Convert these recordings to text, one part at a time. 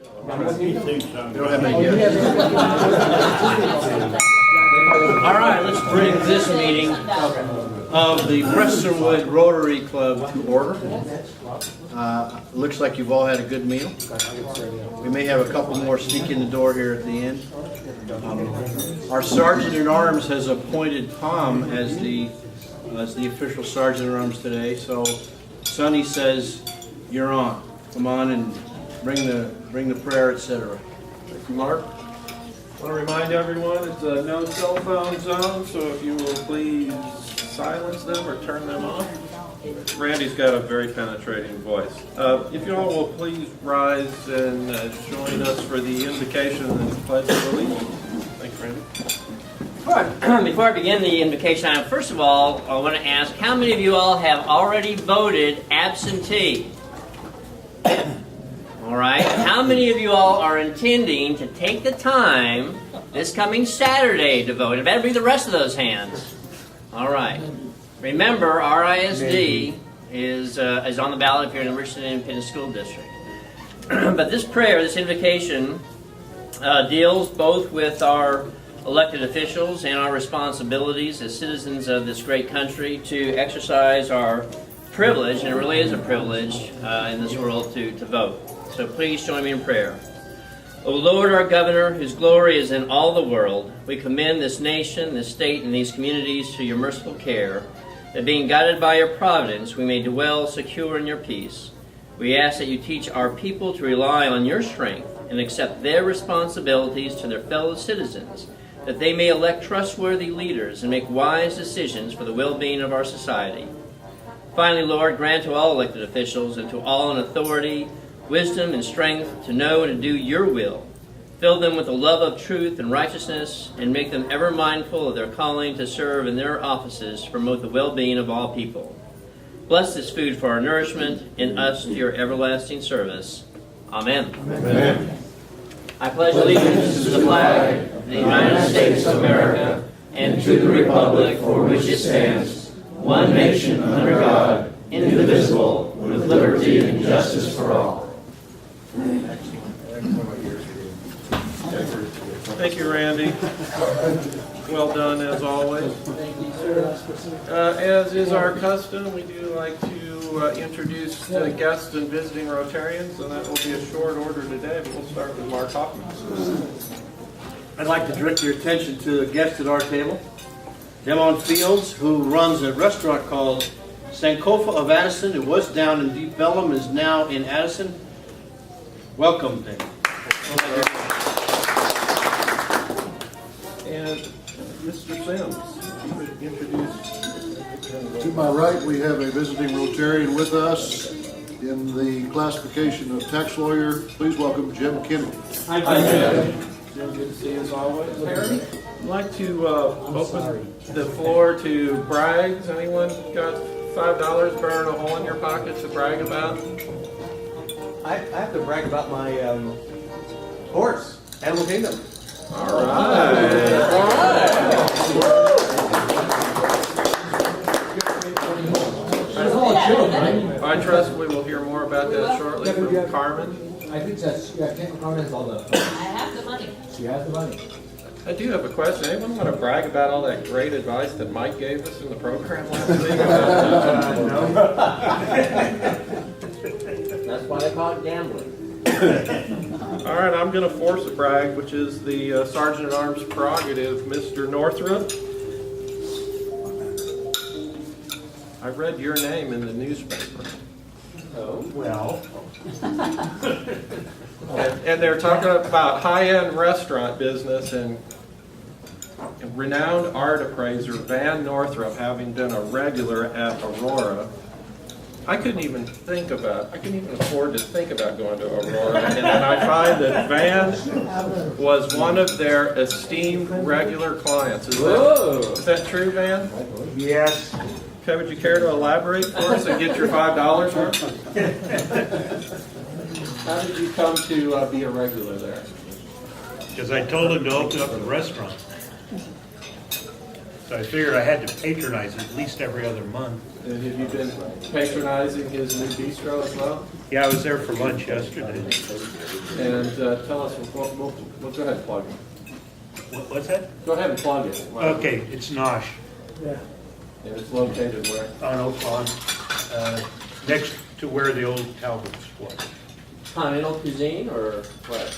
All right, let's bring this meeting of the Prestonwood Rotary Club to order. Looks like you've all had a good meal. We may have a couple more sneak in the door here at the end. Our Sergeant at Arms has appointed Tom as the official Sergeant at Arms today. So Sonny says, "You're on. Come on and bring the prayer, etc." Thank you, Mark. I want to remind everyone it's a no cell phone zone, so if you will please silence them or turn them off. Randy's got a very penetrating voice. If you all will please rise and join us for the invocation and the pledge of allegiance. Thanks, Randy. Before I begin the invocation, first of all, I want to ask how many of you all have already voted absentee? All right. How many of you all are intending to take the time this coming Saturday to vote? It better be the rest of those hands. All right. Remember, RISD is on the ballot if you're in the Richardson Independent School District. But this prayer, this invocation, deals both with our elected officials and our responsibilities as citizens of this great country to exercise our privilege, and it really is a privilege in this world to vote. So please join me in prayer. O Lord, our Governor, whose glory is in all the world, we commend this nation, this state, and these communities to your merciful care, that being guided by your providence, we may dwell secure in your peace. We ask that you teach our people to rely on your strength and accept their responsibilities to their fellow citizens, that they may elect trustworthy leaders and make wise decisions for the well-being of our society. Finally, Lord, grant to all elected officials and to all in authority wisdom and strength to know and to do your will. Fill them with the love of truth and righteousness, and make them ever mindful of their calling to serve in their offices to promote the well-being of all people. Bless this food for our nourishment, and us to your everlasting service. Amen. Amen. I pledge allegiance to the flag of the United States of America and to the republic for which it stands, one nation under God, indivisible, with liberty and justice for all. Thank you, Randy. Well done, as always. As is our custom, we do like to introduce guests and visiting Rotarians, and that will be a short order today, but we'll start with Mark Hoffman. I'd like to direct your attention to the guest at our table, Demon Fields, who runs a restaurant called Sankofa of Addison. It was down in Deep Ellum, is now in Addison. Welcome, Dan. And Mr. Sims, if you would introduce. To my right, we have a visiting Rotarian with us in the classification of tax lawyer. Please welcome Jim Kinney. Hi, Jim. Jim, good to see you as always. Harry, I'd like to open the floor to brags. Anyone got $5 burning a hole in your pocket to brag about? I have to brag about my horse, Animal Kingdom. All right. I trust we will hear more about that shortly from Carmen. I think that's, Carmen has all the. I have the money. She has the money. I do have a question. Anyone want to brag about all that great advice that Mike gave us in the program last week? That's why they call it gambling. All right, I'm going to force a brag, which is the Sergeant at Arms prerogative, Mr. Northrup. I read your name in the newspaper. Oh, well. And they're talking about high-end restaurant business, and renowned art appraiser Van Northrup, having been a regular at Aurora. I couldn't even afford to think about going to Aurora. And then I find that Van was one of their esteemed regular clients. Is that true, Van? Yes. Okay, would you care to elaborate for us and get your $5 worth? How did you come to be a regular there? Because I told him to open up the restaurant. So I figured I had to patronize it at least every other month. And have you been patronizing his new bistro as well? Yeah, I was there for lunch yesterday. And tell us, we'll go ahead and plug it. What's that? Go ahead and plug it. Okay, it's Nosh And it's located where? on Oak Pond, next to where the old Talbot's was. Continental cuisine or what?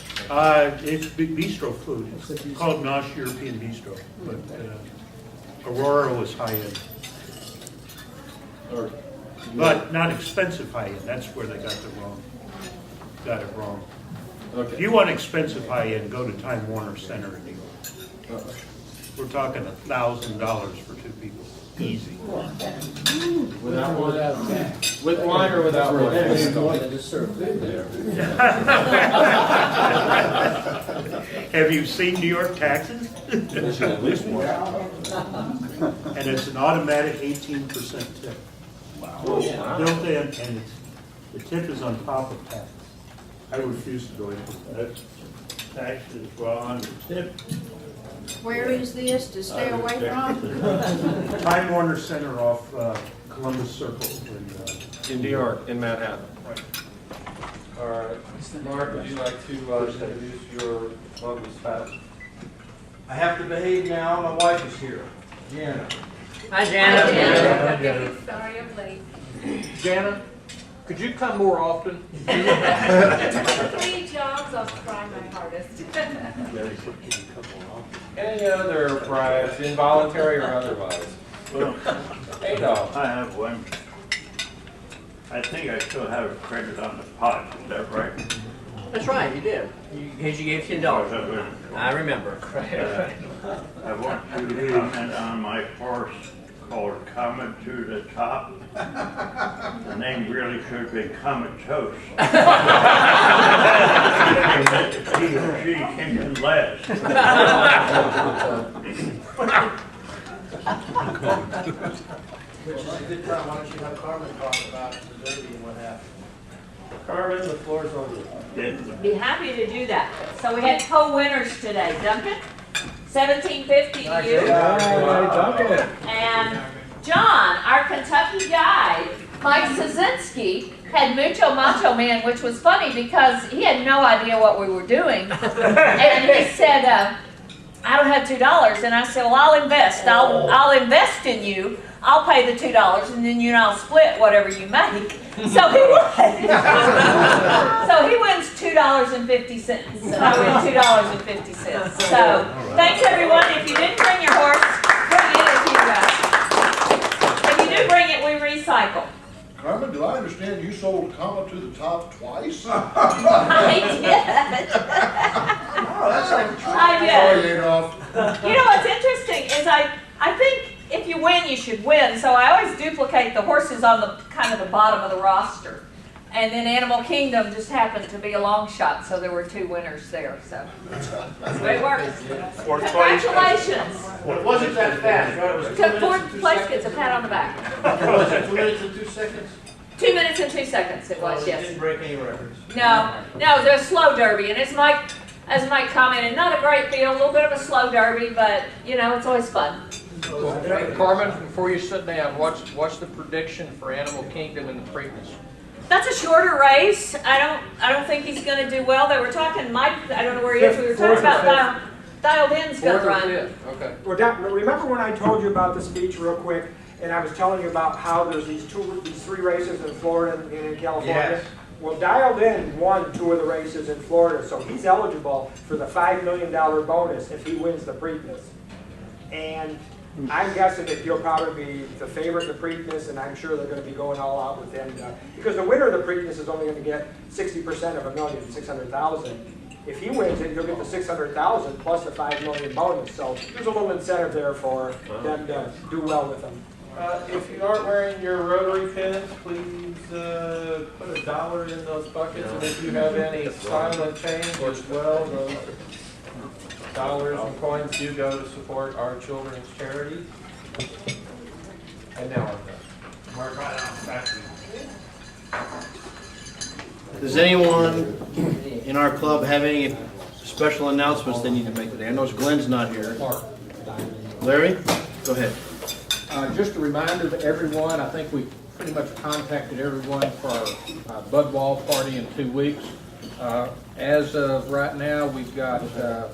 It's bistro food. It's called Nosh European Bistro, but Aurora was high end, Or, but not expensive high end. That's where they got it wrong. If okay. you want expensive high end, go to Time Warner Center in New York. We're talking $1,000 for two people, easy. Without wine? With wine or without wine? Just serve food there. Have you seen New York taxes? And it's an automatic 18% tip. Built in, and the tip is on top of tax. I refuse to go into that. Taxes while on the tip. Where is this to stay away from? Time Warner Center off Columbus Circle. In New York, in Manhattan. Right. All right. Mark, would you like to introduce your lovely spouse? I have to behave now, my wife is here. Jana. Hi, Janet. Sorry I'm late. Jana, could you come more often? 3 jobs, I'll try my hardest. Any other bribes, involuntary or otherwise? Well, Hey, dog. I have one. I think I still have a credit on the pot, is that right? That's right, you did. Because you gave $10. I remember. I want to comment on my horse called Comet to the Top. The name really should have been Comatose. He or she came in last. Which is a good time, why don't you have Carmen talk about the derby and what happened? Carmen, the floor is over. Be happy to do that. So we had co-winners today. Duncan, 1750 to you. Duncan. And John, our Kentucky guide, Mike Szynski, had Mucho Macho Man, which was funny because he had no idea what we were doing. And he said, I don't have $2. And I said, well, I'll invest. I'll invest in you. I'll pay the $2, and then you and I'll split whatever you make. So he won. So he wins $2.50, and I win $2.50. So thanks everyone. If you didn't bring your horse, bring it. If you do bring it, we recycle. Carmen, do I understand you sold Comet to the Top twice? I did. Oh, that's like I did. Sorry, Adolph. You know what's interesting is I think if you win, you should win. So I always duplicate the horses on the kind of the bottom of the roster. And then Animal Kingdom just happened to be a long shot, so there were 2 winners there. So that's the way it works. Congratulations. Well, it wasn't that fast, right? It was 2 minutes Fourth and 2 place seconds. gets a pat on the back. Was it 2 minutes and 2 seconds? 2 minutes and 2 seconds it Well, was, it yes. didn't break any records. No, there's a slow derby, and as Mike commented, not a great field, a little bit of a slow derby, but you know, it's always fun. Carmen, before you sit down, what's the prediction for Animal Kingdom and the Preakness? That's a shorter race. I don't think he's going to do well. They were talking, Mike, I don't know where he is. We were talking about Dialed In's going to run. Okay. Remember when I told you about the speech real quick, and I was telling you about how there's these 3 races in Florida and in California? Yes. Well, Dialed In won 2 of the races in Florida, so he's eligible for the $5 million bonus if he wins the Preakness. And I'm guessing that he'll probably be the favorite in the Preakness, and I'm sure they're going to be going all out with him. Because the winner of the Preakness is only going to get 60% of $1 million, $600,000. If he wins it, he'll get the $600,000 plus the $5 million bonus. So there's a little incentive there for them to do well with him. If you aren't wearing your Rotary pins, please put $1 in those buckets. And if you have any silent change as well, those dollars and coins do go to support our children's charities. And now I'm done. Mark, back to you. Does anyone in our club have any special announcements they need to make today? I know Glenn's not here. Larry? Go ahead. Just a reminder to everyone, I think we pretty much contacted everyone for our Bud Wall party in 2 weeks. As of right now, we've got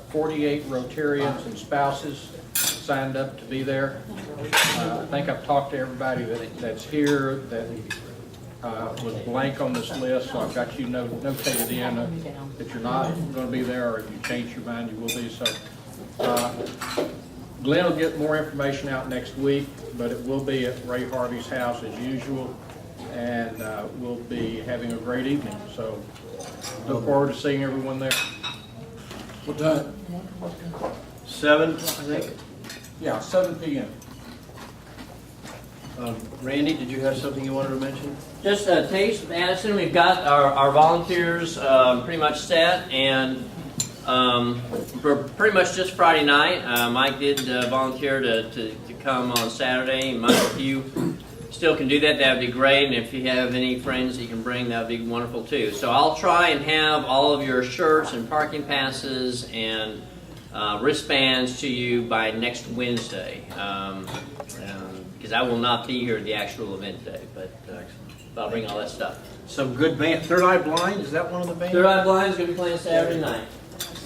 48 Rotarians and spouses signed up to be there. I think I've talked to everybody that's here that was blank on this list, so I've got you notated in that you're not going to be there, or if you change your mind, you will be. So Glenn will get more information out next week, but it will be at Ray Harvey's house as usual, and we'll be having a great evening. So look forward to seeing everyone there. What time? 7, I think. Yeah, 7 p.m. Randy, did you have something you wanted to mention? Just Taste Madison, we've got our volunteers pretty much set, and for pretty much just Friday night. Mike did volunteer to come on Saturday. Mike, if you still can do that, that would be great. And if you have any friends that you can bring, that would be wonderful too. So I'll try and have all of your shirts and parking passes and wristbands to you by next Wednesday. Because I will not be here at the actual event day, but I'll bring all that stuff. Some good band. Third Eye Blind, is that one of the bands? Third Eye Blind is going to be playing Saturday night.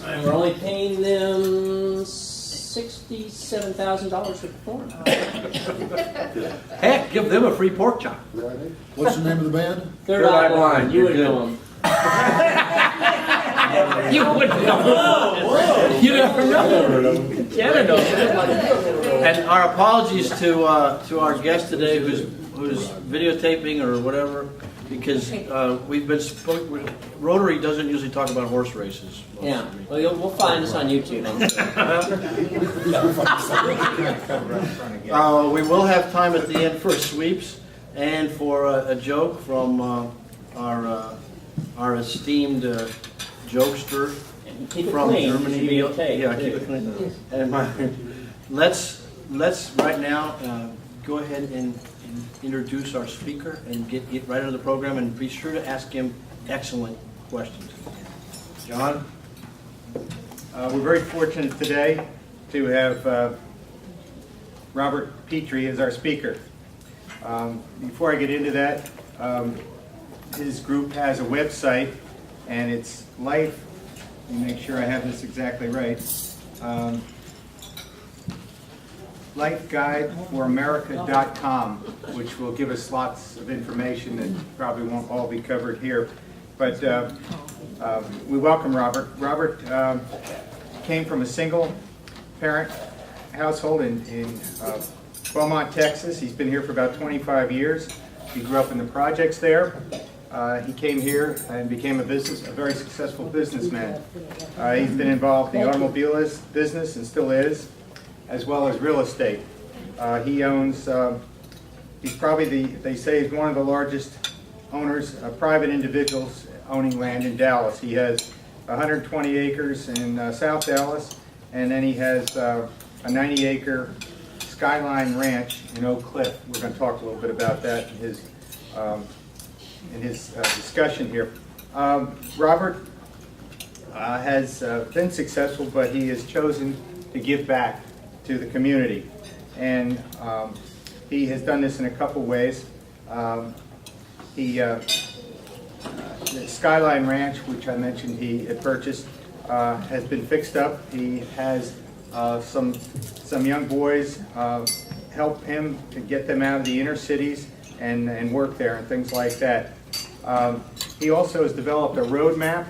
And we're only paying them $67,000 to perform. Heck, give them a free pork chop. What's the name of the band? Third Eye Blind. You would know them. You wouldn't know. You never know. Jenna knows. And our apologies to our guest today, who's videotaping or whatever, because we've been Rotary doesn't usually talk about horse races. Yeah, well, we'll find this on YouTube. We will have time at the end for sweeps and for a joke from our esteemed jokester from Germany. Yeah, keep it clean. And let's right now go ahead and introduce our speaker and get right into the program, and be sure to ask him excellent questions. John? We're very fortunate today to have Robert Pitre as our speaker. Before I get into that, his group has a website, and it's Life, let me make sure I have this exactly right, lifeguideforamerica.com, which will give us lots of information that probably won't all be covered here. But we welcome Robert. Robert came from a single parent household in Beaumont, Texas. He's been here for about 25 years. He grew up in the projects there. He came here and became a very successful businessman. He's been involved in the automobile business and still is, as well as real estate. He owns, he's probably they say he's one of the largest owners, private individuals owning land in Dallas. He has 120 acres in South Dallas, and then he has a 90-acre Skyline Ranch in Oak Cliff. We're going to talk a little bit about that in his discussion here. Robert has been successful, but he has chosen to give back to the community, and he has done this in a couple ways. The Skyline Ranch, which I mentioned he had purchased, has been fixed up. He has some young boys help him to get them out of the inner cities and work there and things like that. He also has developed a roadmap,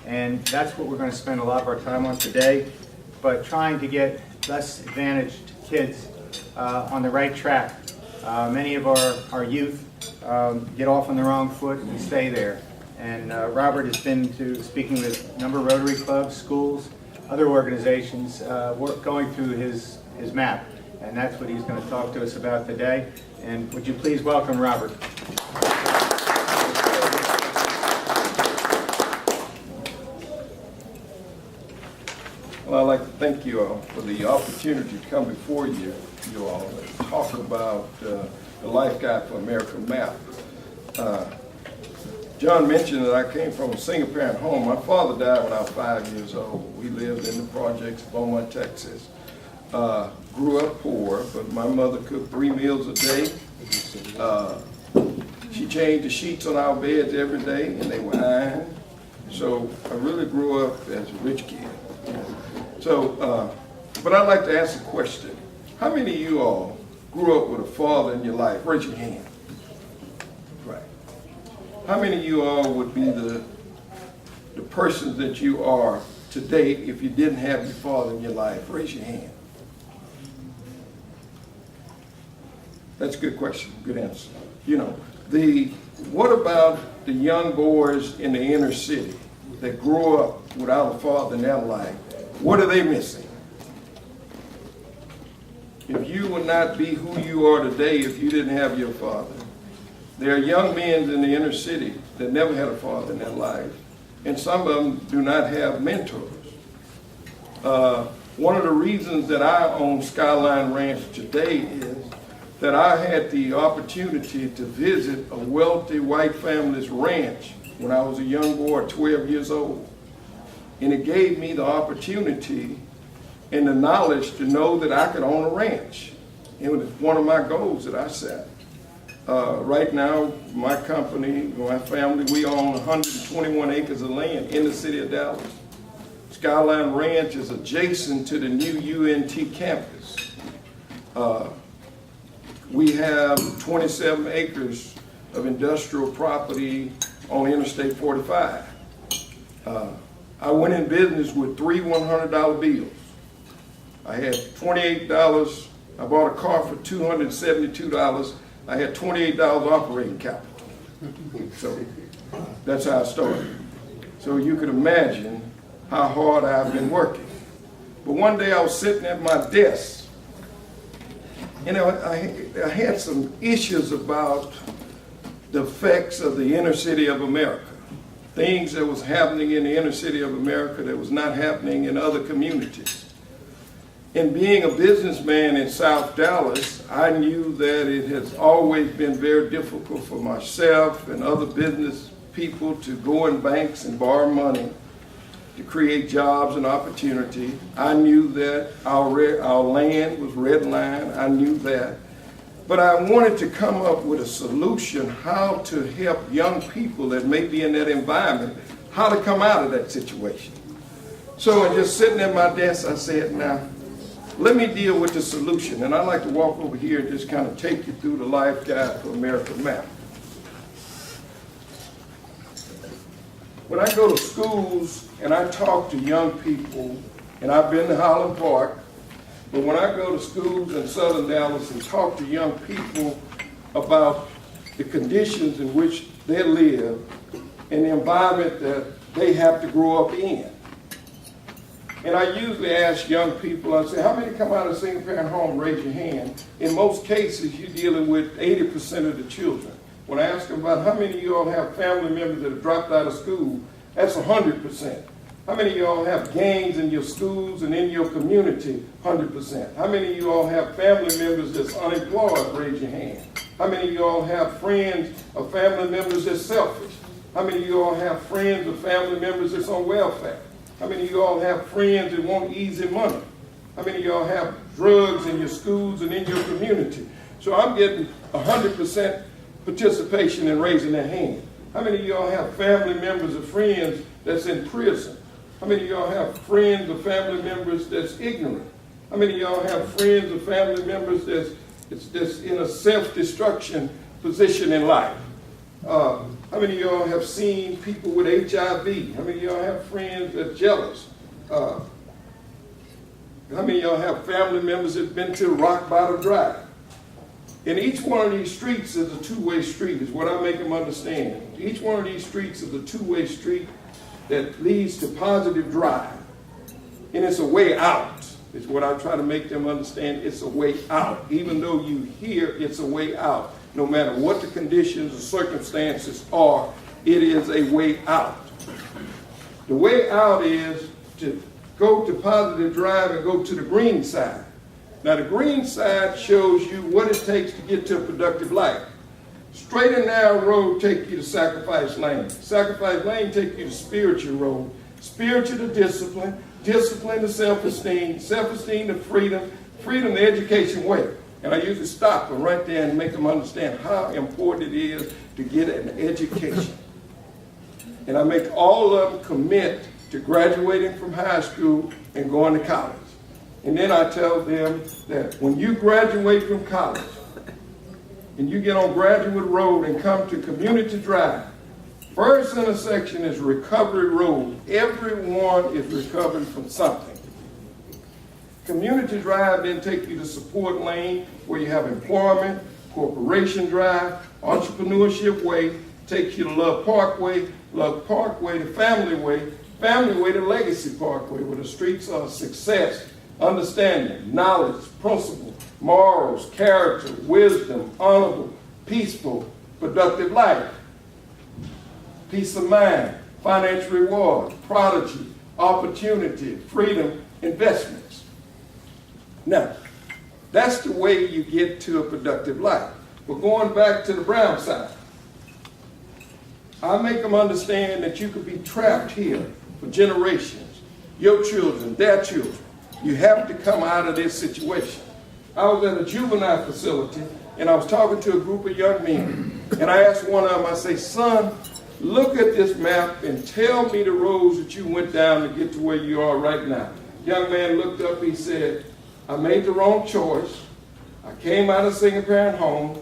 and that's what we're going to spend a lot of our time on today, but trying to get less advantaged kids on the right track. Many of our youth get off on the wrong foot and stay there. And Robert has been speaking with a number of Rotary clubs, schools, other organizations, going through his map. And that's what he's going to talk to us about today. And would you please welcome Robert? Well, I'd like to thank you all for the opportunity to come before you all and talk about the Life Guide for America map. John mentioned that I came from a single-parent home. My father died when I was 5 years old. We lived in the projects of Beaumont, Texas. grew up poor, but my mother cooked 3 meals a day. She changed the sheets on our beds every day, and they were ironed. So I really grew up as a rich kid. So, but I'd like to ask a question. How many of you all grew up with a father in your life? Raise your hand. Right. How many of you all would be the person that you are today if you didn't have your father in your life? Raise your hand. That's a good question, good answer. You know, what about the young boys in the inner city that grew up without a father in their life? What are they missing? If you would not be who you are today if you didn't have your father. There are young men in the inner city that never had a father in their life, and some of them do not have mentors. One of the reasons that I own Skyline Ranch today is that I had the opportunity to visit a wealthy white family's ranch when I was a young boy, 12 years old. And it gave me the opportunity and the knowledge to know that I could own a ranch. It was one of my goals that I set. Right now, my company, my family, we own 121 acres of land in the city of Dallas. Skyline Ranch is adjacent to the new UNT campus. We have 27 acres of industrial property on Interstate 45. I went in business with 3 $100 bills. I had $28. I bought a car for $272. I had $28 operating capital. So that's how I started. So you could imagine how hard I've been working. But one day I was sitting at my desk, and I had some issues about the effects of the inner city of America. Things that was happening in the inner city of America that was not happening in other communities. And being a businessman in South Dallas, I knew that it has always been very difficult for myself and other business people to go in banks and borrow money to create jobs and opportunity. I knew that our land was redlined. I knew that. But I wanted to come up with a solution how to help young people that may be in that environment, how to come out of that situation. So in just sitting at my desk, I said, now, let me deal with the solution. And I'd like to walk over here and just kind of take you through the Life Guide for America map. When I go to schools and I talk to young people, and I've been to Highland Park, but when I go to schools in Southern Dallas and talk to young people about the conditions in which they live and the environment that they have to grow up in. And I usually ask young people, I say, how many come out of a single parent home? Raise your hand. In most cases, you're dealing with 80% of the children. When I ask them about how many of you all have family members that have dropped out of school, that's 100%. How many of you all have gangs in your schools and in your community? 100%. How many of you all have family members that's unemployed? Raise your hand. How many of you all have friends or family members that's selfish? How many of you all have friends or family members that's on welfare? How many of you all have friends that want easy money? How many of y'all have drugs in your schools and in your community? So I'm getting 100% participation in raising their hand. How many of y'all have family members or friends that's in prison? How many of y'all have friends or family members that's ignorant? How many of y'all have friends or family members that's in a self-destruction position in life? How many of y'all have seen people with HIV? How many of y'all have friends that are jealous? How many of y'all have family members that have been to Rock Bottom Drive? And each one of these streets is a two-way street, is what I make them understand. Each one of these streets is a two-way street that leads to positive drive. And it's a way out, is what I try to make them understand. It's a way out. Even though you hear it's a way out, no matter what the conditions or circumstances are, it is a way out. The way out is to go to positive drive and go to the green side. Now the green side shows you what it takes to get to a productive life. Straight and narrow road take you to sacrifice lane. Sacrifice lane take you to spiritual road. Spiritual to discipline. discipline to self-esteem, self-esteem to freedom, freedom to education way. And I usually stop them right there and make them understand how important it is to get an education. And I make all of them commit to graduating from high school and going to college. And then I tell them that when you graduate from college and you get on Prestonwood Road and come to Community Drive, first intersection is Recovery Road. Everyone is recovering from something. Community Drive then take you to Support Lane, where you have employment, Corporation Drive, Entrepreneurship Way, takes you to Love Parkway to Family Way to Legacy Parkway, where the streets are success, understanding, knowledge, principle, morals, character, wisdom, honorable, peaceful, productive life, peace of mind, financial reward, prodigy, opportunity, freedom, investments. Now, that's the way you get to a productive life. But going back to the brown side, I make them understand that you could be trapped here for generations, your children, their children. You have to come out of this situation. I was at a juvenile facility, and I was talking to a group of young men, and I asked one of them, I say, son, look at this map and tell me the roads that you went down to get to where you are right now. Young man looked up, he said, I made the wrong choice. I came out of single parent home.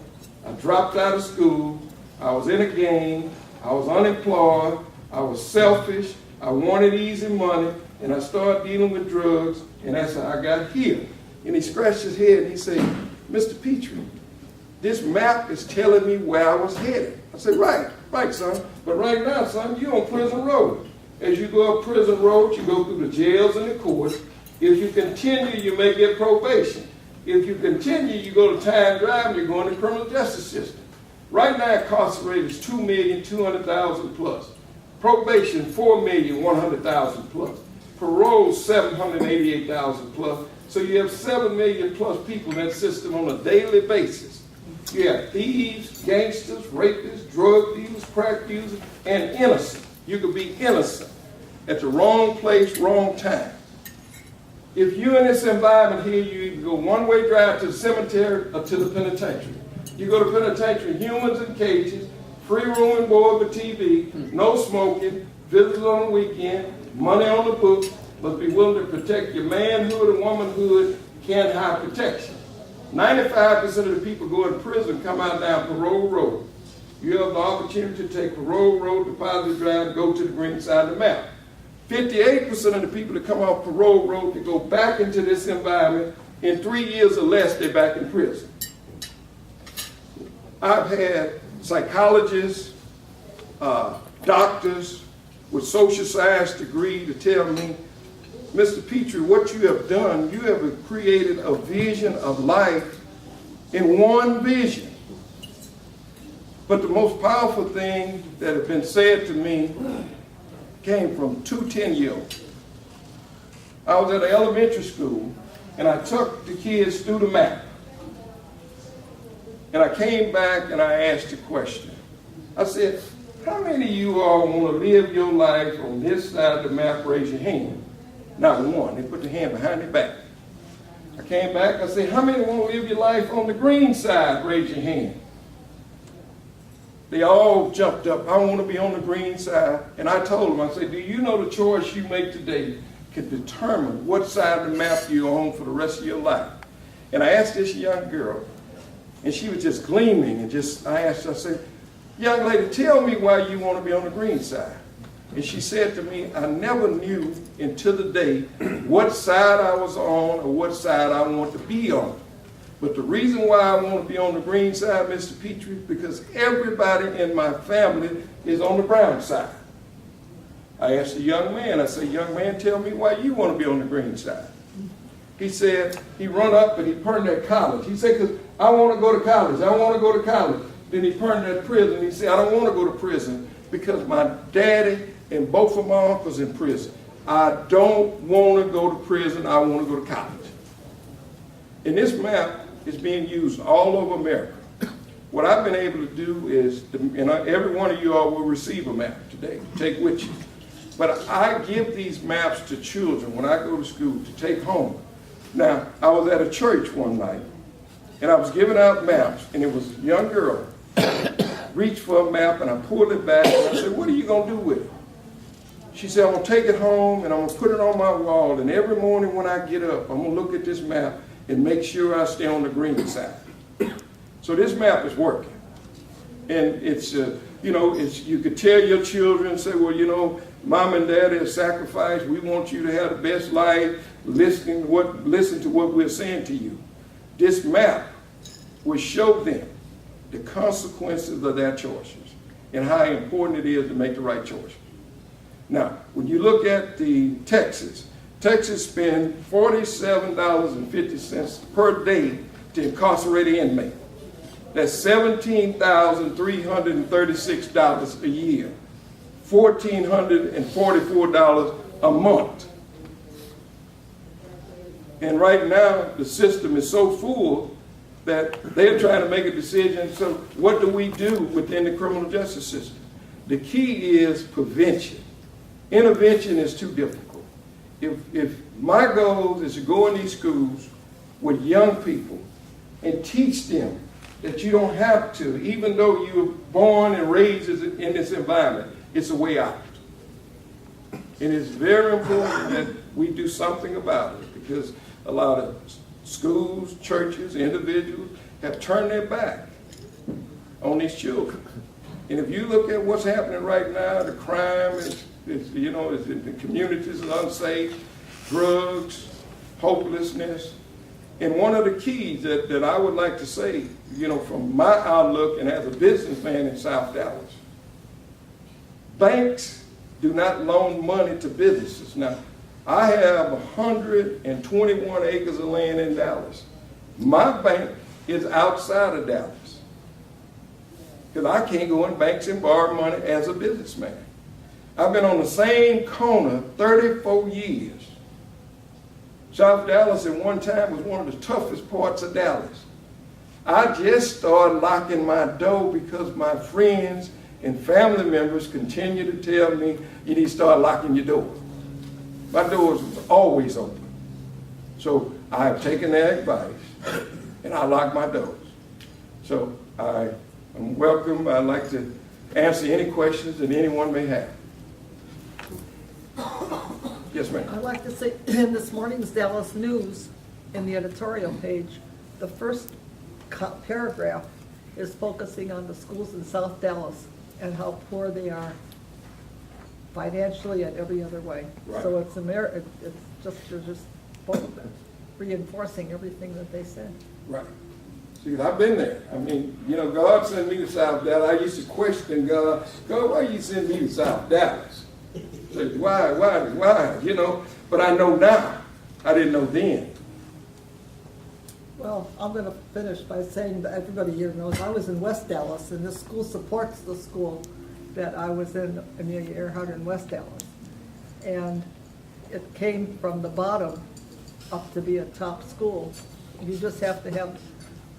I dropped out of school. I was in a gang. I was unemployed. I was selfish. I wanted easy money. And I started dealing with drugs. And that's how I got here. And he scratched his head and he said, Mr. Pitre, this map is telling me where I was headed. I said, right, son. But right now, son, you're on Prison Road. As you go up Prison Road, you go through the jails and the courts. If you continue, you may get probation. If you continue, you go to time drive, you're going to the criminal justice system. Right now, incarcerated is 2,200,000 plus. Probation, 4,100,000 plus. Parole, 788,000 plus. So you have 7 million plus people in that system on a daily basis. You have thieves, gangsters, rapists, drug dealers, crack users, and innocent. You could be innocent at the wrong place, wrong time. If you're in this environment here, you either go one-way drive to the cemetery or to the penitentiary. You go to penitentiary, humans in cages, free room and board with TV, no smoking, visitors on the weekend, money on the books, must be willing to protect your manhood and womanhood, can't hide protection. 95% of the people go in prison come out down Parole Road. You have the opportunity to take Parole Road to Positive Drive and go to the green side of the map. 58% of the people that come off Parole Road that go back into this environment, in 3 years or less, they're back in prison. I've had psychologists, doctors with social science degree to tell me, Mr. Pitre, what you have done, you have created a vision of life in one vision. But the most powerful thing that has been said to me came from 2 10-year-olds. I was at an elementary school, and I took the kids through the map. And I came back and I asked a question. I said, how many of you all want to live your life on this side of the map? Raise your hand. Not one. They put their hand behind their back. I came back, I said, how many want to live your life on the green side? Raise your hand. They all jumped up. I want to be on the green side. And I told them, I said, do you know the choice you make today can determine what side of the map you're on for the rest of your life? And I asked this young girl, and she was just gleaming, and I asked her, I said, young lady, tell me why you want to be on the green side. And she said to me, I never knew until the day what side I was on or what side I want to be on. But the reason why I want to be on the green side, Mr. Pitre, because everybody in my family is on the brown side. I asked the young man, I said, young man, tell me why you want to be on the green side. He said, he run up and he purned at college. He said, because I want to go to college. I want to go to college. Then he purned at prison. He said, I don't want to go to prison because my daddy and both of my uncles in prison. I don't want to go to prison. I want to go to college. And this map is being used all over America. What I've been able to do is, and every one of you all will receive a map today to take with you. But I give these maps to children when I go to school to take home. Now, I was at a church one night, and I was giving out maps, and it was a young girl reached for a map, and I pulled it back, and I said, what are you going to do with it? She said, I'm going to take it home, and I'm going to put it on my wall, and every morning when I get up, I'm going to look at this map and make sure I stay on the green side. So this map is working. And it's, you know, you could tell your children, say, well, you know, Mom and Dad have sacrificed. We want you to have the best life. Listen to what we're saying to you. This map will show them the consequences of their choices and how important it is to make the right choices. Now, when you look at Texas spends $47.50 per day to incarcerate an inmate. That's $17,336 a year, $1,444 a month. And right now, the system is so full that they're trying to make a decision. So what do we do within the criminal justice system? The key is prevention. Intervention is too difficult. If my goal is to go in these schools with young people and teach them that you don't have to, even though you were born and raised in this environment, it's a way out. And it's very important that we do something about it, because a lot of schools, churches, individuals have turned their back on these children. And if you look at what's happening right now, the crime is you know, the communities is unsafe, drugs, hopelessness. And one of the keys that I would like to say, you know, from my outlook and as a businessman in South Dallas, banks do not loan money to businesses. Now, I have 121 acres of land in Dallas. My bank is outside of Dallas, because I can't go in banks and borrow money as a businessman. I've been on the same corner 34 years. South Dallas at one time was one of the toughest parts of Dallas. I just started locking my door because my friends and family members continue to tell me, you need to start locking your door. My doors was always open. So I have taken their advice and I lock my doors. So I'm welcome. I'd like to answer any questions that anyone may have. Yes, ma'am. I'd like to say, in this morning's Dallas News, in the editorial page, the first paragraph is focusing on the schools in South Dallas and how poor they are financially and every other way. Right. So it's you're just reinforcing everything that they said. Right. See, I've been there. I mean, you know, God sent me to South Dallas. I used to question God, why you send me to South Dallas? Like, why, you know? But I know now. I didn't know then. Well, I'm going to finish by saying that everybody here knows I was in West Dallas, and this school supports the school that I was in, Amelia Earhart in West Dallas. And it came from the bottom up to be a top school. You just have to have,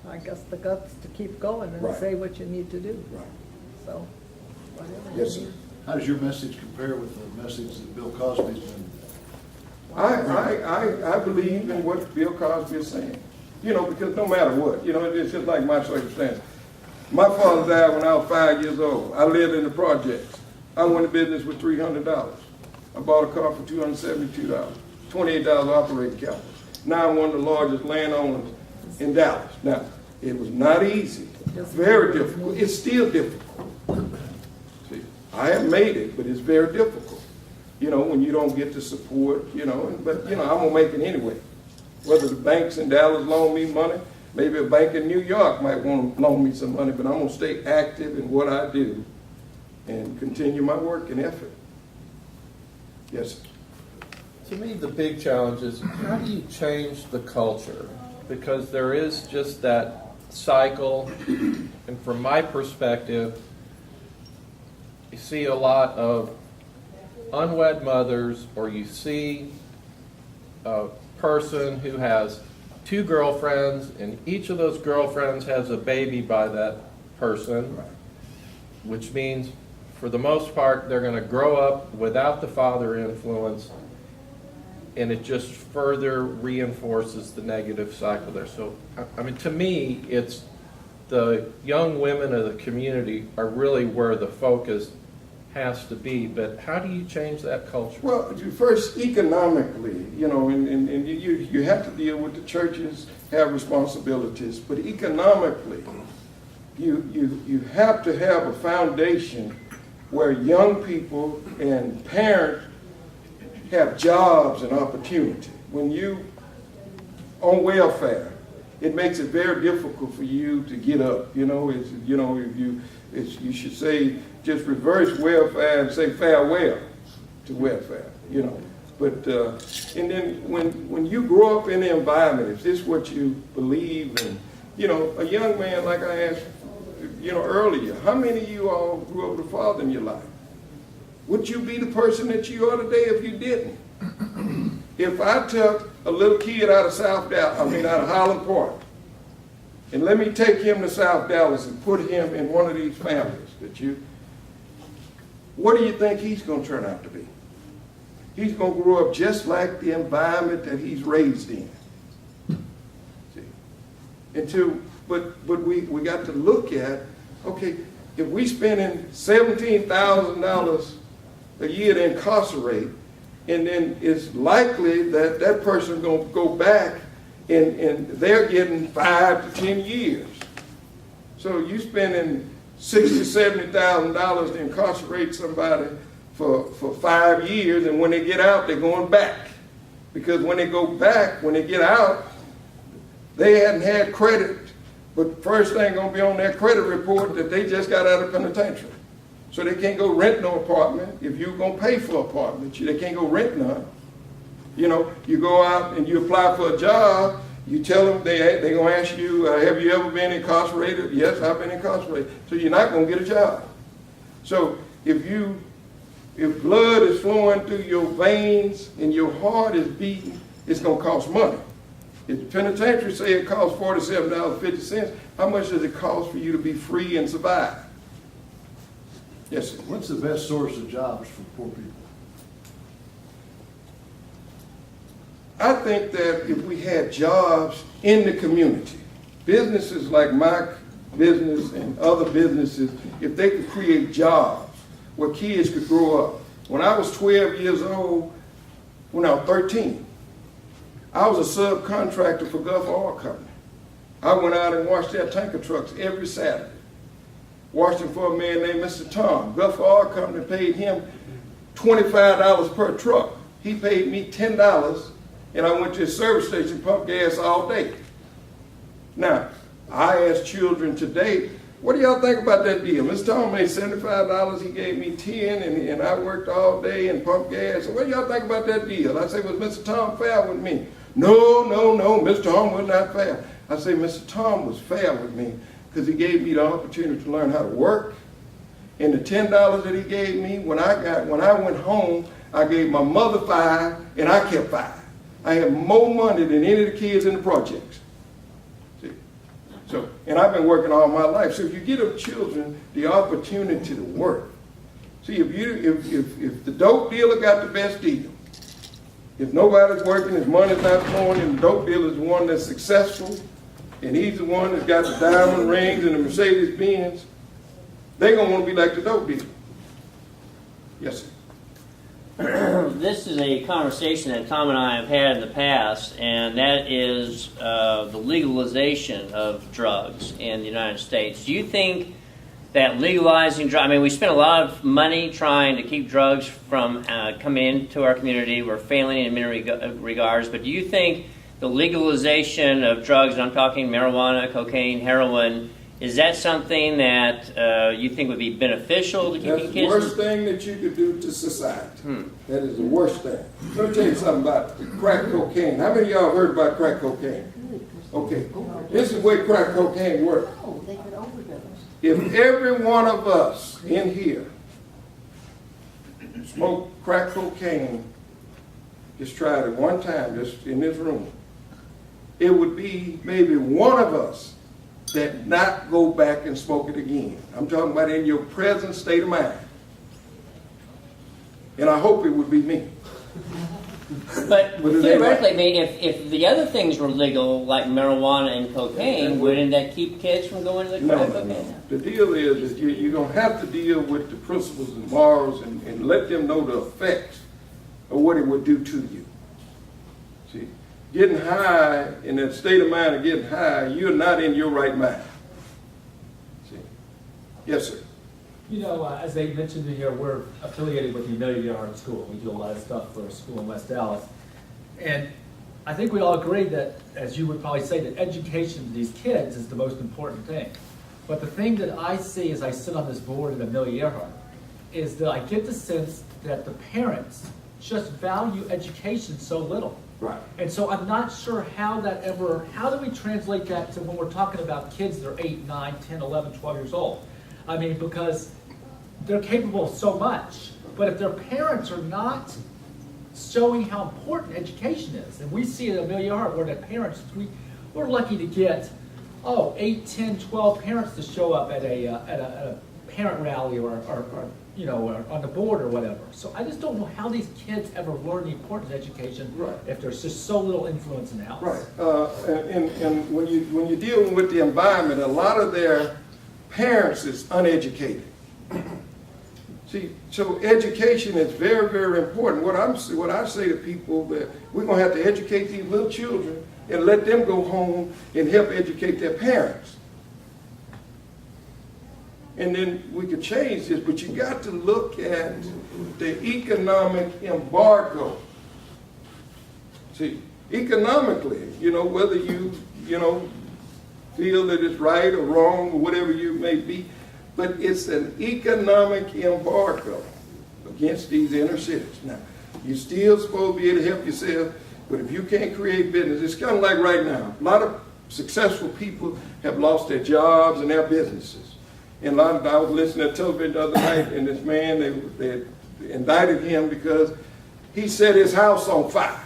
I guess, the guts to keep going and Right. say what you need to do. Right. So, whatever. Yes, sir. How does your message compare with the message that Bill Cosby's been? I believe in what Bill Cosby is saying. You know, because no matter what, you know, it's just like my circumstance. My father died when I was 5 years old. I lived in the projects. I went to business with $300. I bought a car for $272, $28 operating capital. Now I'm one of the largest landowners in Dallas. Now, it was not easy, very difficult. It's still difficult. See, I have made it, but it's very difficult. You know, when you don't get the support, you know, but, you know, I'm going to make it anyway. Whether the banks in Dallas loan me money, maybe a bank in New York might want to loan me some money, but I'm going to stay active in what I do and continue my work and effort. Yes, sir. To me, the big challenge is how do you change the culture? Because there is just that cycle, and from my perspective, you see a lot of unwed mothers, or you see a person who has 2 girlfriends, and each of those girlfriends has a baby by that person, which means for the most part, they're going to grow up without the father influence, and it just further reinforces the negative cycle there. So, I mean, to me, it's the young women of the community are really where the focus has to be. But how do you change that culture? Well, first, economically, you know, and you have to deal with the churches, have responsibilities, but economically, you have to have a foundation where young people and parents have jobs and opportunity. When you on welfare, it makes it very difficult for you to get up. You know, you should say just reverse welfare and say farewell to welfare. You know, but and then when you grow up in the environment, if this is what you believe in, you know, a young man like I asked, you know, earlier, how many of you all grew up with a father in your life? Would you be the person that you are today if you didn't? If I took a little kid out of out of Highland Park, and let me take him to South Dallas and put him in one of these families what do you think he's going to turn out to be? He's going to grow up just like the environment that he's raised in. See? But we got to look at, okay, if we spending $17,000 a year to incarcerate, and then it's likely that that person's going to go back and they're getting 5 to 10 years. So you spending $60,000 to $70,000 to incarcerate somebody for 5 years, and when they get out, they're going back. Because when they go back, when they get out, they hadn't had credit, but first thing going to be on their credit report that they just got out of penitentiary. So they can't go rent no apartment. If you're going to pay for an apartment, they can't go rent none. You know, you go out and you apply for a job, you tell them, they're going to ask you, have you ever been incarcerated? Yes, I've been incarcerated. So you're not going to get a job. So if blood is flowing through your veins and your heart is beating, it's going to cost money. If the penitentiary say it costs $47.50, how much does it cost for you to be free and survive? Yes, sir. What's the best source of jobs for poor people? I think that if we had jobs in the community, businesses like my business and other businesses, if they could create jobs where kids could grow up. When I was 12 years old, when I was 13, I was a subcontractor for Gulf Oil Company. I went out and washed their tanker trucks every Saturday. Washed them for a man named Mr. Tom. Gulf Oil Company paid him $25 per truck. He paid me $10, and I went to a service station, pumped gas all day. Now, I ask children today, what do y'all think about that deal? Mr. Tom made $75, he gave me $10, and I worked all day and pumped gas. So what do y'all think about that deal? I say, was Mr. Tom fair with me? No, Mr. Tom was not fair. I say, Mr. Tom was fair with me because he gave me the opportunity to learn how to work. And the $10 that he gave me, when I went home, I gave my mother $5 and I kept $5. I had more money than any of the kids in the projects. See? So, and I've been working all my life. So if you give children the opportunity to work, see, if the dope dealer got the best deal, if nobody's working, his money's not flowing, and the dope dealer is the one that's successful, and he's the one that's got the diamond rings and the Mercedes-Benz, they're going to want to be like the dope dealer. Yes, sir. This is a conversation that Tom and I have had in the past, and that is the legalization of drugs in the United States. Do you think that legalizing drugs, I mean, we spend a lot of money trying to keep drugs from coming into our community. We're failing in many regards, but do you think the legalization of drugs, and I'm talking marijuana, cocaine, heroin, is that something that you think would be beneficial to keeping kids? That's the worst thing that you could do to society. That is the worst thing. Let me tell you something about crack cocaine. How many of y'all heard about crack cocaine? Okay, this is the way crack cocaine works. If every one of us in here smoke crack cocaine, just tried it one time, just in this room, it would be maybe one of us that not go back and smoke it again. I'm talking about in your present state of mind. And I hope it would be me. But But it ain't theoretically, I mean, if the other things were legal, like marijuana and cocaine, wouldn't that keep kids from going to the No, crack no, cocaine? no. The deal is that you're going to have to deal with the principles and morals and let them know the effects of what it would do to you. See, getting high, in that state of mind of getting high, you're not in your right mind. See? Yes, sir. You know, as they mentioned in here, we're affiliated with the LaDoMedia Art School. We do a lot of stuff for a school in West Dallas. And I think we all agree that, as you would probably say, that education to these kids is the most important thing. But the thing that I see as I sit on this board at Amelia Earhart is that I get the sense that the parents just value education so little. Right. And so I'm not sure how do we translate that to when we're talking about kids that are 8, 9, 10, 11, 12 years old? I mean, because they're capable of so much, but if their parents are not showing how important education is, and we see at Amelia Earhart where the parents, we're lucky to get, 8, 10, 12 parents to show up at a parent rally or on the board or whatever. So I just don't know how these kids ever learn the importance of education if there's just so little influence in the house. Right. And when you're dealing with the environment, a lot of their parents is uneducated. See, so education is very, very important. What I say to people, that we're going to have to educate these little children and let them go home and help educate their parents. And then we could change this, but you got to look at the economic embargo. See, economically, whether you feel that it's right or wrong or whatever you may be, but it's an economic embargo against these inner cities. Now, you're still supposed to be able to help yourself, but if you can't create business, it's kind of like right now. A lot of successful people have lost their jobs and their businesses. And I was listening to television the other night, and this man, they indicted him because he set his house on fire.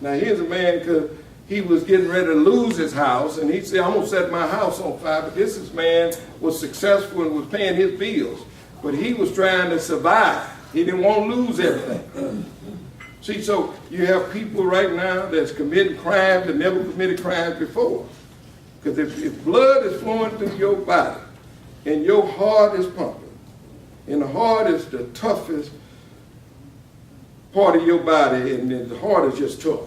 Now, here's a man, because he was getting ready to lose his house, and he said, I'm going to set my house on fire. But this man was successful and was paying his bills, but he was trying to survive. He didn't want to lose everything. See, so you have people right now that's committing crimes that never committed crimes before. Because if blood is flowing through your body, and your heart is pumping, and the heart is the toughest part of your body, and the heart is just tough.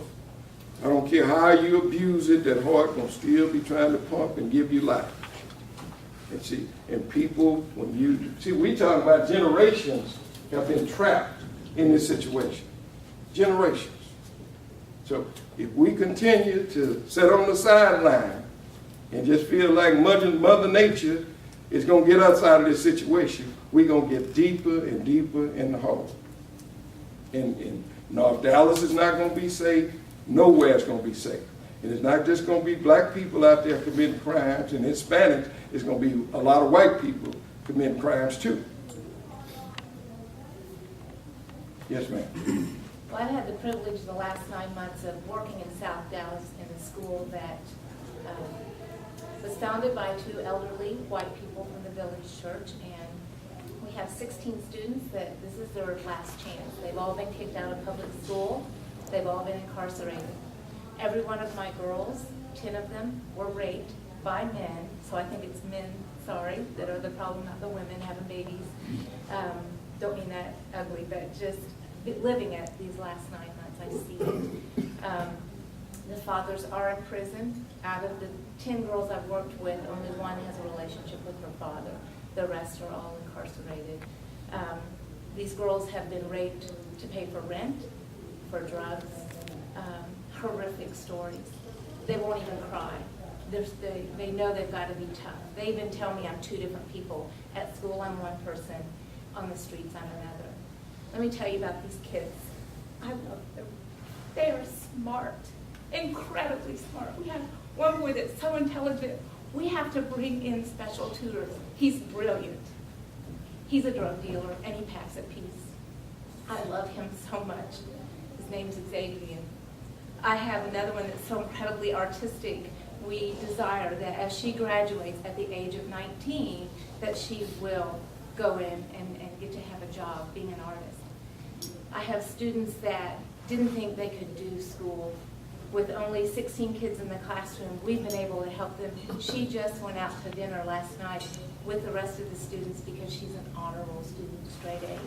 I don't care how you abuse it, that heart will still be trying to pump and give you life. And see, and people, we talk about generations have been trapped in this situation. Generations. So if we continue to sit on the sideline and just feel like Mother Nature is going to get us out of this situation, we're going to get deeper and deeper in the hole. And North Dallas is not going to be safe. Nowhere is going to be safe. And it's not just going to be black people out there committing crimes and Hispanics. It's going to be a lot of white people committing crimes too. Yes, ma'am. Well, I've had the privilege the last 9 months of working in South Dallas in a school that was founded by 2 elderly white people from the village church, and we have 16 students that this is their last chance. They've all been kicked out of public school. They've all been incarcerated. Every one of my girls, 10 of them, were raped by men, so I think it's men, that are the problem, not the women having babies. Don't mean that ugly, but just living it these last 9 months, I see it. The fathers are in prison. Out of the 10 girls I've worked with, only one has a relationship with her father. The rest are all incarcerated. These girls have been raped to pay for rent, for drugs, horrific stories. They won't even cry. They know they've got to be tough. They even tell me I'm 2 different people. At school, I'm one person. On the streets, I'm another. Let me tell you about these kids. I love them. They are smart, incredibly smart. We have one boy that's so intelligent, we have to bring in special tutors. He's brilliant. He's a drug dealer, and he packs a piece. I love him so much. His name's Xavier. I have another one that's so incredibly artistic. We desire that as she graduates at the age of 19, that she will go in and get to have a job being an artist. I have students that didn't think they could do school. With only 16 kids in the classroom, we've been able to help them. She just went out to dinner last night with the rest of the students because she's an honorable student, straight A's.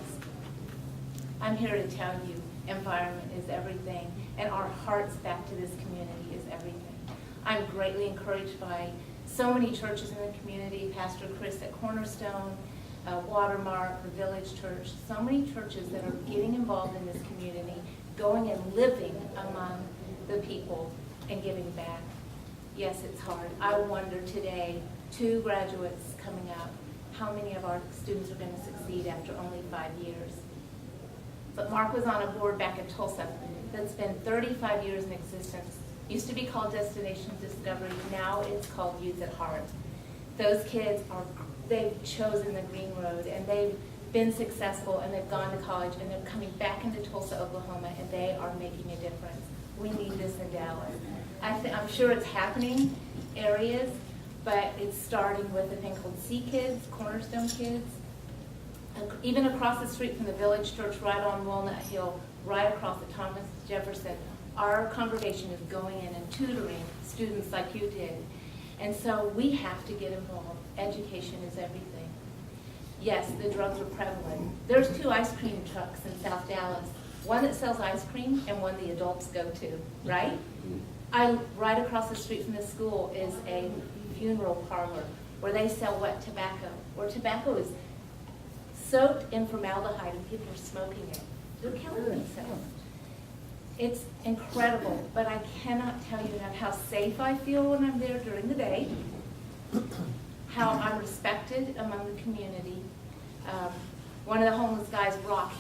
I'm here to tell you, environment is everything, and our hearts back to this community is everything. I'm greatly encouraged by so many churches in the community, Pastor Chris at Cornerstone, Watermark, the Village Church, so many churches that are getting involved in this community, going and living among the people and giving back. Yes, it's hard. I wonder today, 2 graduates coming up, how many of our students are going to succeed after only 5 years. But Mark was on a board back in Tulsa that's been 35 years in existence. Used to be called Destination Discovery, now it's called Youth at Heart. Those kids they've chosen the green road and they've been successful and they've gone to college and they're coming back into Tulsa, Oklahoma, and they are making a difference. We need this in Dallas. I'm sure it's happening areas, but it's starting with a thing called C Kids, Cornerstone Kids. Even across the street from the Village Church, right on Walnut Hill, right across the Thomas Jefferson, our congregation is going in and tutoring students like you did. And so we have to get involved. Education is everything. Yes, the drugs are prevalent. There's 2 ice cream trucks in South Dallas. One that sells ice cream and one the adults go to, right? Right across the street from the school is a funeral parlor where they sell wet tobacco, where tobacco is soaked in formaldehyde and people are smoking it. They're killing themselves. It's incredible, but I cannot tell you enough how safe I feel when I'm there during the day, how I'm respected among the community. One of the homeless guys, Rock,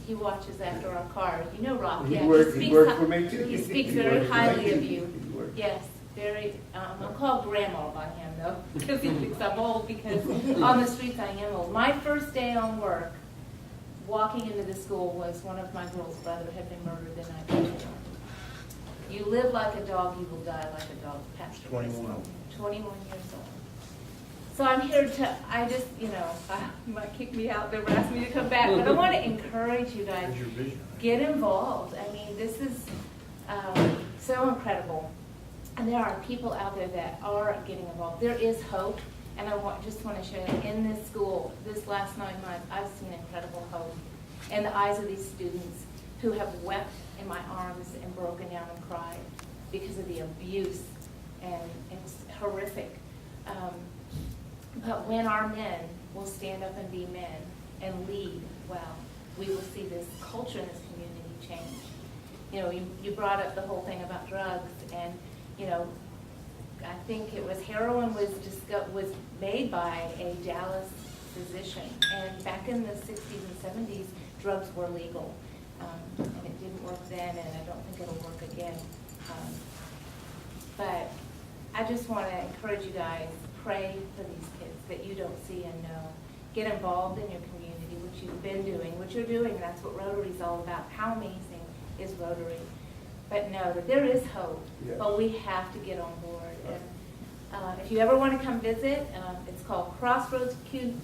he watches after our car. You know Rock, yeah. He worked for me too. He speaks very highly of you. Yes, very. I'm called Grandma by him though, because he thinks I'm old. Because on the streets I am old. My first day on work, walking into the school, was one of my girls' brother had been murdered the night before. You live like a dog, you will die like a dog. Pastor 21 years old. So I'm here to, you might kick me out, they were asking me to come back, but I want to encourage you guys, get involved. I mean, this is so incredible. And there are people out there that are getting involved. There is hope, and I just want to share that in this school, this last 9 months, I've seen incredible hope in the eyes of these students who have wept in my arms and broken down and cried because of the abuse, and it's horrific. But when our men will stand up and be men and lead well, we will see this culture in this community change. You know, you brought up the whole thing about drugs, and I think it was heroin was made by a Dallas physician, and back in the 60s and 70s, drugs were legal, and it didn't work then, and I don't think it'll work again. But I just want to encourage you guys, pray for these kids that you don't see and know. Get involved in your community, which you've been doing, what you're doing. That's what Rotary is all about. How amazing is Rotary? But know that there is hope, but we have to get on board. And if you ever want to come visit, it's called Crossroads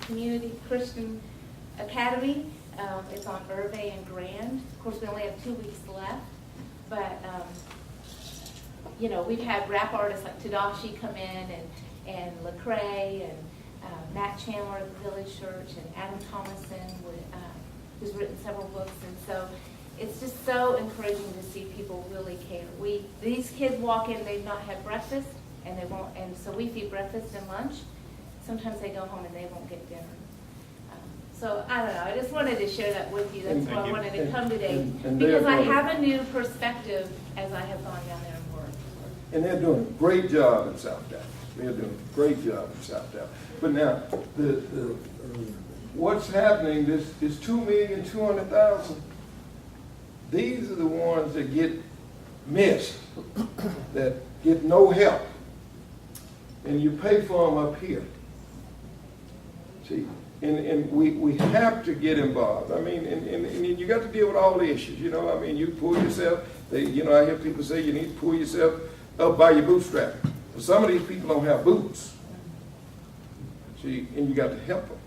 Community Christian Academy. It's on Irvay and Grand. Of course, we only have 2 weeks left, but we've had rap artists like Tadashi come in, and Lecrae, and Matt Chandler at the Village Church, and Adam Thomason, who's written several books. And so it's just so encouraging to see people really care. These kids walk in, they've not had breakfast, and they won't, and so we feed breakfast and lunch. Sometimes they go home and they won't get dinner. So I don't know, I just wanted to share that with you. That's why I wanted to come today, because I have a new perspective as I have gone down there and worked. And they're doing a great job in South Dallas. They're doing a great job in South Dallas. But now, what's happening, this $2,200,000, these are the ones that get missed, that get no help. And you pay for them up here. See, and we have to get involved. I mean, and you got to deal with all the issues, I mean, you pull yourself, I hear people say you need to pull yourself up by your bootstrap. Well, some of these people don't have boots. See, and you got to help them.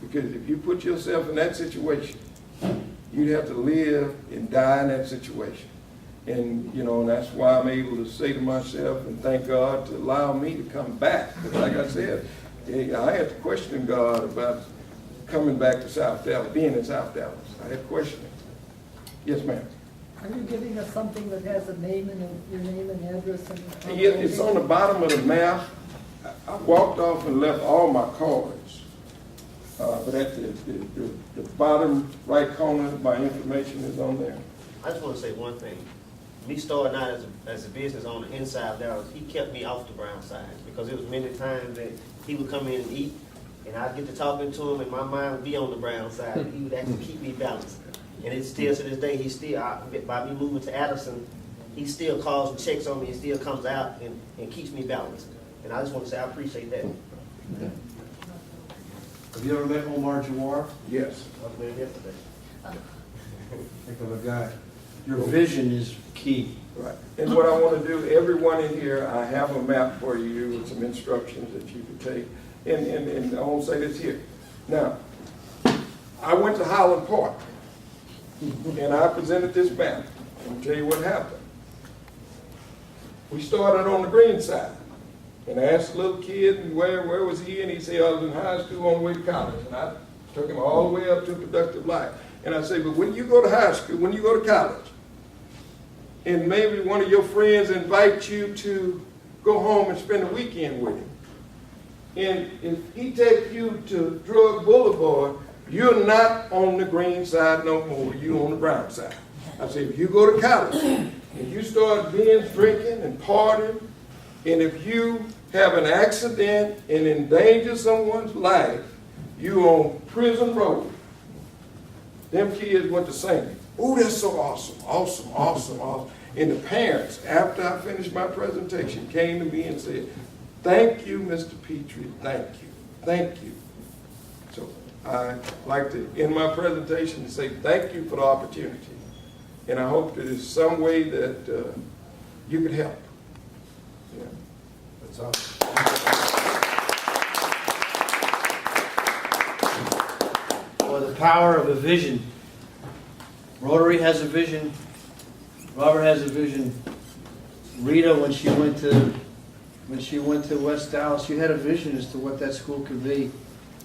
Because if you put yourself in that situation, you'd have to live and die in that situation. And, you know, that's why I'm able to say to myself and thank God to allow me to come back. Because like I said, I had to question God about coming back to South Dallas, being in South Dallas. I had questioning. Yes, ma'am. Are you giving us something that has a name and your name and address? And Yeah, it's on the bottom of the map. I walked off and left all my cards. But at the bottom right corner, my information is on there. I just want to say one thing. Me starting out as a business owner inside Dallas, he kept me off the brown side because it was many times that he would come in and eat, and I'd get to talking to him, and my mind would be on the brown side. And he would actually keep me balanced. And it's still to this day, he still, by me moving to Addison, he still calls and checks on me and still comes out and keeps me balanced. And I just want to say I appreciate that. Have you ever met Omar Jawar? Yes. I met him yesterday. Heck of a guy. Your vision is key. Right. And what I want to do, everyone in here, I have a map for you with some instructions that you can take. And I won't say this here. Now, I went to Highland Park, and I presented this map. I'll tell you what happened. We started on the green side. And I asked the little kid, where was he? And he said, I was in high school on the way to college. And I took him all the way up to productive life. And I said, but when you go to high school, when you go to college, and maybe one of your friends invites you to go home and spend the weekend with him, and if he takes you to Drug Boulevard, you're not on the green side no more, you're on the brown side. I said, if you go to college, and you start binge drinking and partying, and if you have an accident and endanger someone's life, you're on prison road. Them kids went to singing. Oh, that's so awesome, awesome, awesome, awesome. And the parents, after I finished my presentation, came to me and said, thank you, Mr. Pitre, thank you, thank you. So I'd like to end my presentation and say thank you for the opportunity. And I hope that there's some way that you could help. Yeah, that's all. For the power of a vision. Rotary has a vision. Robert has a vision. Rita, when she went to West Dallas, you had a vision as to what that school could be.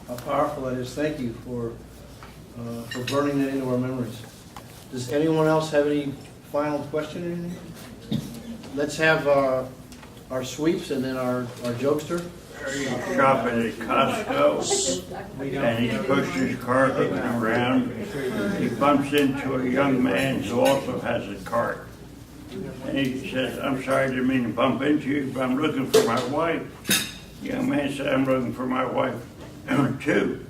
How powerful that is. Thank you for burning that into our memories. Does anyone else have any final question or anything? Let's have our sweeps and then our jokester. He's shopping at Costco, and he pushed his cart looking around. He bumps into a young man who also has a cart. And he says, I'm sorry, I didn't mean to bump into you, but I'm looking for my wife. The young man said, I'm looking for my wife too.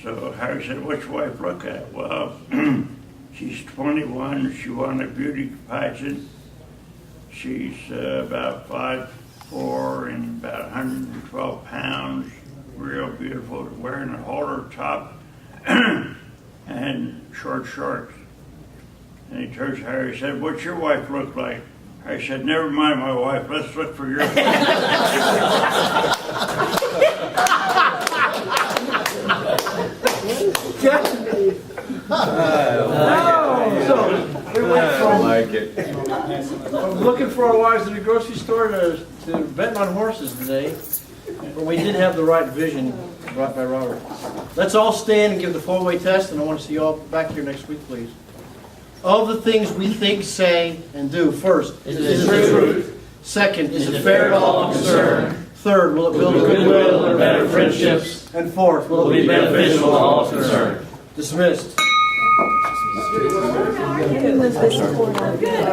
So Harry said, what's your wife look at? Well, she's 21, she won a beauty pageant. She's about 5'4" and about 112 pounds, real beautiful, wearing a halter top and short shorts. And he turns to Harry and said, what's your wife look like? Harry said, never mind my wife, let's look for your wife. From looking for our wives at the grocery store to betting on horses today. But we did have the right vision brought by Robert. Let's all stand and give the four-way test, and I want to see you all back here next week, please. Of the things we think, say, and do, first, is it the truth? Second, is it fair to all concerned? Third, will it build goodwill and better friendships? And fourth, will it be beneficial to all concerned? Dismissed. Good.